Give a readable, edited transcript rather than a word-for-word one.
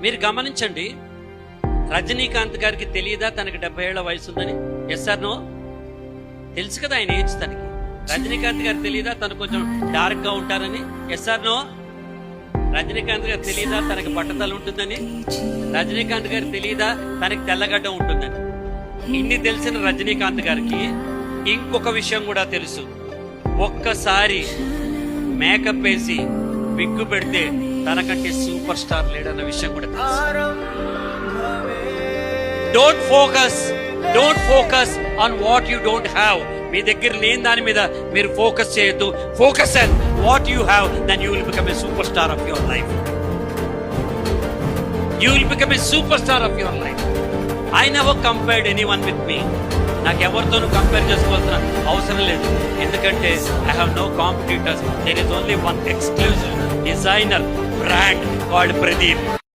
మీరు గమనించండి, రజనీకాంత్ గారికి తెలియదా తనకి 70 ఏళ్ల వయసు ఉందని? Yes or no? తెలుసు కదా ఆయన ఏజ్ తనకి. రజనీకాంత్ గారికి తెలియదా తను కొంచెం డార్క్ గా ఉంటారని? Yes or no? రజనీకాంత్ గారికి తెలియదా తనకి బట్టతల ఉంటుందని? రజనీకాంత్ గారికి తెలియదా తనకి తెల్లగడ్డ ఉంటుందని? ఇన్ని తెలిసిన రజనీకాంత్ గారికి ఇంకొక విషయం కూడా తెలుసు. ఒక్కసారి మేకప్ వేసి విగ్గు పెడితే తనకంటే సూపర్ స్టార్ లేడన్న విషయం కూడా తెలుసు. Don't focus on what you don't have. మీ దగ్గర లేని దాని మీద మీరు ఫోకస్ చేయొద్దు. Focus on what you have, then you will become a superstar of your life. You will become a superstar of your life. I never compared anyone with me. నాకు ఎవరితోనూ compare చేసుకోవాల్సిన అవసరం లేదు. ఎందుకంటే I have no competitors. There is only one exclusive designer brand called Pradeep.